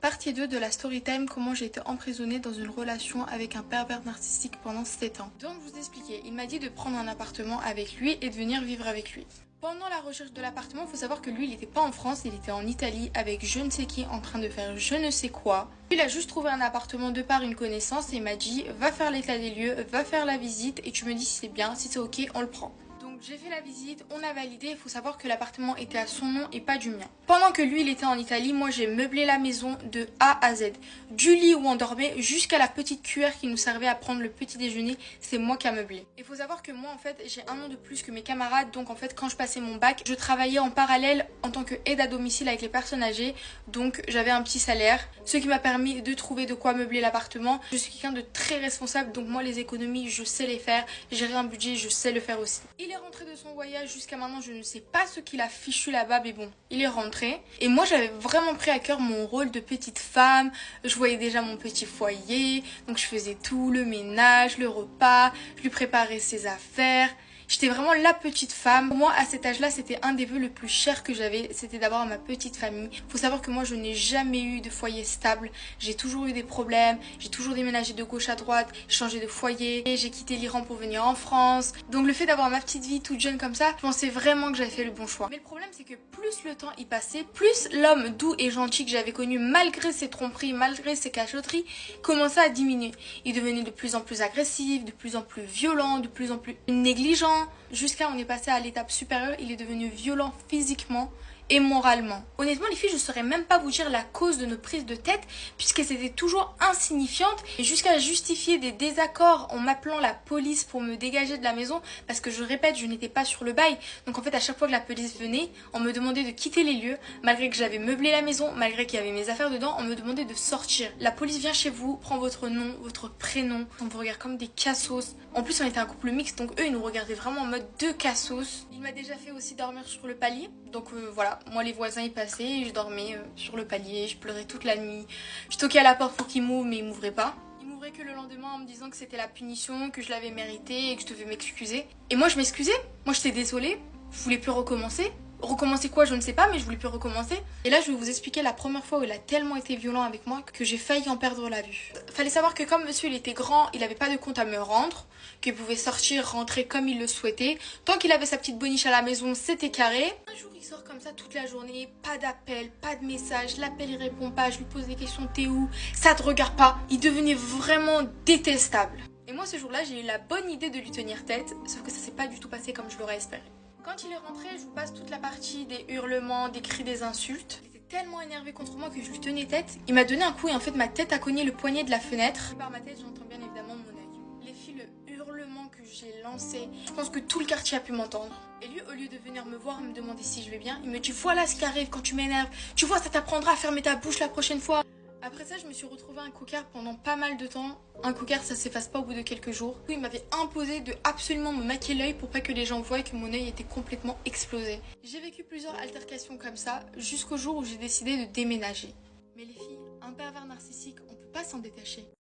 Partie 2 de la story time, comment j'ai été emprisonnée dans une relation avec un pervers narcissique pendant 7 ans. Donc je vous expliquais, il m'a dit de prendre un appartement avec lui et de venir vivre avec lui. Pendant la recherche de l'appartement, il faut savoir que lui, il n'était pas en France, il était en Italie avec je ne sais qui en train de faire je ne sais quoi. Il a juste trouvé un appartement de par une connaissance et il m'a dit va faire l'état des lieux, va faire la visite et tu me dis si c'est bien, si c'est ok, on le prend. Donc j'ai fait la visite, on a validé, il faut savoir que l'appartement était à son nom et pas du mien. Pendant que lui il était en Italie, moi j'ai meublé la maison de A à Z. Du lit où on dormait jusqu'à la petite cuillère qui nous servait à prendre le petit déjeuner, c'est moi qui a meublé. Il faut savoir que moi en fait j'ai un an de plus que mes camarades, donc en fait quand je passais mon bac, je travaillais en parallèle en tant qu'aide à domicile avec les personnes âgées, donc j'avais un petit salaire, ce qui m'a permis de trouver de quoi meubler l'appartement. Je suis quelqu'un de très responsable, donc moi les économies je sais les faire, gérer un budget je sais le faire aussi. Il est rentré de son voyage, jusqu'à maintenant je ne sais pas ce qu'il a fichu là-bas, mais bon, il est rentré. Et moi j'avais vraiment pris à cœur mon rôle de petite femme, je voyais déjà mon petit foyer, donc je faisais tout, le ménage, le repas, je lui préparais ses affaires. J'étais vraiment la petite femme. Pour moi, à cet âge-là, c'était un des vœux le plus cher que j'avais, c'était d'avoir ma petite famille. Faut savoir que moi, je n'ai jamais eu de foyer stable. J'ai toujours eu des problèmes, j'ai toujours déménagé de gauche à droite, changé de foyer, j'ai quitté l'Iran pour venir en France. Donc le fait d'avoir ma petite vie toute jeune comme ça, je pensais vraiment que j'avais fait le bon choix. Mais le problème, c'est que plus le temps y passait, plus l'homme doux et gentil que j'avais connu, malgré ses tromperies, malgré ses cachotteries, commençait à diminuer. Il devenait de plus en plus agressif, de plus en plus violent, de plus en plus négligent. Jusqu'à on est passé à l'étape supérieure, il est devenu violent physiquement et moralement. Honnêtement les filles, je saurais même pas vous dire la cause de nos prises de tête puisqu'elles étaient toujours insignifiantes et jusqu'à justifier des désaccords en m'appelant la police pour me dégager de la maison parce que je répète, je n'étais pas sur le bail. Donc en fait à chaque fois que la police venait, on me demandait de quitter les lieux malgré que j'avais meublé la maison, malgré qu'il y avait mes affaires dedans, on me demandait de sortir. La police vient chez vous, prend votre nom, votre prénom, on vous regarde comme des cassos. En plus on était un couple mixte donc eux ils nous regardaient vraiment en mode deux cassos. Il m'a déjà fait aussi dormir sur le palier, donc voilà. Moi les voisins ils passaient et je dormais sur le palier, je pleurais toute la nuit. Je toquais à la porte pour qu'il m'ouvre mais il m'ouvrait pas. Il m'ouvrait que le lendemain en me disant que c'était la punition, que je l'avais mérité et que je devais m'excuser. Et moi je m'excusais, moi j'étais désolée, je voulais plus recommencer. Recommencer quoi je ne sais pas mais je voulais plus recommencer. Et là je vais vous expliquer la première fois où il a tellement été violent avec moi que j'ai failli en perdre la vue. Fallait savoir que comme monsieur il était grand, il avait pas de compte à me rendre, qu'il pouvait sortir, rentrer comme il le souhaitait. Tant qu'il avait sa petite boniche à la maison, c'était carré. Un jour il sort comme ça toute la journée, pas d'appel, pas de message, l'appel il répond pas, je lui pose des questions, t'es où? Ça te regarde pas. Il devenait vraiment détestable. Et moi ce jour-là j'ai eu la bonne idée de lui tenir tête, sauf que ça s'est pas du tout passé comme je l'aurais espéré. Quand il est rentré, je vous passe toute la partie des hurlements, des cris, des insultes. Il était tellement énervé contre moi que je lui tenais tête. Il m'a donné un coup et en fait ma tête a cogné le poignet de la fenêtre. Par ma tête, j'entends bien évidemment mon œil. Les filles, le hurlement que j'ai lancé, je pense que tout le quartier a pu m'entendre. Et lui, au lieu de venir me voir, me demander si je vais bien, il me dit voilà ce qui arrive quand tu m'énerves. Tu vois, ça t'apprendra à fermer ta bouche la prochaine fois. Après ça, je me suis retrouvée un coquard pendant pas mal de temps. Un coquard, ça s'efface pas au bout de quelques jours. Il m'avait imposé de absolument me maquiller l'œil pour pas que les gens voient que mon œil était complètement explosé. J'ai vécu plusieurs altercations comme ça jusqu'au jour où j'ai décidé de déménager. Mais les filles, un pervers narcissique, on peut pas s'en détacher.